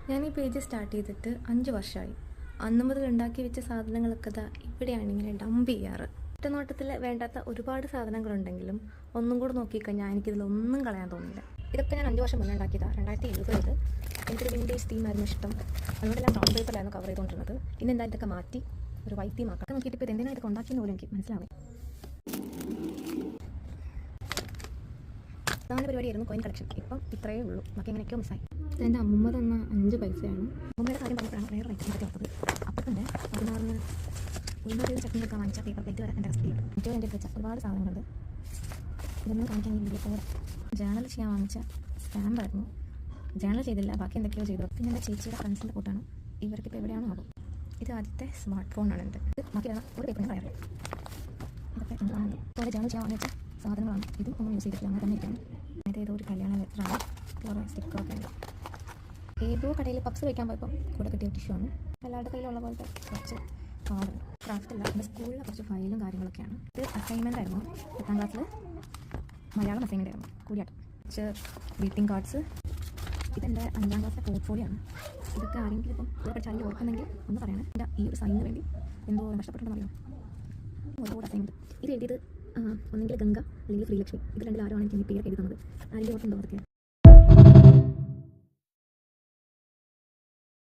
ഞാൻ ഈ page start ചെയ്തിട്ട് 5 വർഷമായി. അന്ന് മുതൽ ഉണ്ടാക്കി വെച്ച സാധനങ്ങളൊക്കെ ദാ ഇവിടെയാണ് ഇങ്ങനെ ഡംപ് ചെയ്യാറ്. ഒറ്റനോട്ടത്തിൽ വേണ്ടാത്ത ഒരുപാട് സാധനങ്ങളുണ്ടെങ്കിലും ഒന്നും കൂടെ നോക്കിക്കഴിഞ്ഞാൽ എനിക്കിതിലൊന്നും കളയാൻ തോന്നില്ല. ഇതൊക്കെ ഞാൻ 5 വർഷം മുന്നേ ഉണ്ടാക്കിയതാണ്. 2020 എനിക്കൊരു വിൻറ്റേജ് തീമായിരുന്നു ഇഷ്ടം. അതുകൊണ്ട് ഞാൻ ബ്രൗൺ പേപ്പറിലായിരുന്നു കവർ ചെയ്തുകൊണ്ടിരുന്നത്. ഇന്ന് എന്താ ഇതൊക്കെ മാറ്റി ഒരു വൈറ്റ് തീം ആക്കാം. നോക്കിയിട്ട് ഇപ്പോൾ എന്തിനാണ് ഇതൊക്കെ ഉണ്ടാക്കിയെന്ന് പോലും എനിക്ക് മനസ്സിലാവും. പ്രധാന പരിപാടിയായിരുന്നു കോയിൻ കളക്ഷൻ. ഇപ്പം ഇത്രയേ ഉള്ളൂ. ബാക്കി എങ്ങനെയൊക്കെയോ മിസ്സായി. എൻ്റെ അമ്മ തന്ന 5 പൈസയാണ്. അമ്മയുടെ കാര്യം പറഞ്ഞപ്പോഴാണ് വേറെ ഐറ്റം പറ്റി ഓർത്തത്. അപ്പോൾ തന്നെ 16 ഉയർന്ന ചട്ടിനൊക്കെ വാങ്ങിച്ച പേപ്പർ പ്ലേറ്റ് വരെ എൻ്റെ കസ്റ്റഡിയിൽ ഏറ്റവും വേണ്ടി വെച്ച ഒരുപാട് സാധനങ്ങളുണ്ട്. ഇതൊന്നും കാണിക്കാൻ ഈ വീഡിയോ പോരാ. ജേണൽ ചെയ്യാൻ വാങ്ങിച്ച സ്റ്റാമ്പായിരുന്നു. ജേണൽ ചെയ്തില്ല, ബാക്കി എന്തൊക്കെയോ ചെയ്തു. പിന്നെ എൻ്റെ ചേച്ചിയുടെ ഫ്രണ്ട്സിൻ്റെ കൂട്ടാണ്. ഇവർക്ക് ഇപ്പോൾ എവിടെയാണോ ആകും. ഇത് ആദ്യത്തെ സ്മാർട്ട് ഫോണാണ് എൻ്റെ. ഇത് ബാക്കി വേണം ഒരു പേപ്പറിന് പറയാറില്ല. ഇതൊക്കെ എന്താണെന്ന് പോലെ ജേണൽ ചെയ്യാൻ വാങ്ങിച്ച സാധനങ്ങളാണ്. ഇതും ഒന്നും യൂസ് ചെയ്തിട്ടില്ല, അങ്ങനെ തന്നെ ഇരിക്കുന്നു. ഇത് ഏതോ ഒരു കല്യാണ ലെറ്ററാണ്. കുറേ സ്റ്റിക്കറൊക്കെ ഉണ്ട്. ഏതോ കടയിൽ പപ്സ് വയ്ക്കാൻ പോയപ്പോൾ കൂടെ കിട്ടിയ ടിഷ്യൂ ആണ്. എല്ലാവരുടെ കയ്യിലുള്ള പോലത്തെ കുറച്ച് കാർഡ് ക്രാഫ്റ്റല്ല. എൻ്റെ സ്കൂളിലെ കുറച്ച് ഫയലും കാര്യങ്ങളൊക്കെയാണ്. ഇത് അസൈൻമെൻ്റ് ആയിരുന്നു. 10ാം ക്ലാസ്സിൽ മലയാളം അസൈൻമെൻ്റ് ആയിരുന്നു. കൂടിയാട്ടം കുറച്ച് ഗ്രീറ്റിംഗ് കാർഡ്സ്. ഇതെൻ്റെ 5ാം ക്ലാസ്സിലെ പോർട്ട്ഫോളിയോ ആണ്. ഇതൊക്കെ ആരെങ്കിലും ഇപ്പം ഇവിടെ പഠിച്ച ആരെങ്കിലും ഓർക്കുന്നെങ്കിൽ ഒന്ന് പറയണേ. എൻ്റെ ഈ ഒരു സൈനിന് വേണ്ടി എന്തോ കഷ്ടപ്പെട്ടുണ്ടെന്നറിയോ. ഒരുപാട് അസൈൻമെൻറ്റ് ഇത് എഴുതിയത് ഒന്നെങ്കിൽ ഗംഗ അല്ലെങ്കിൽ ശ്രീലക്ഷ്മി. ഇത് രണ്ടിൽ ആരാണ് എനിക്ക് പേര് എഴുതി തന്നത്. ആരെങ്കിലും ഓർക്കുണ്ടോ അതൊക്കെ?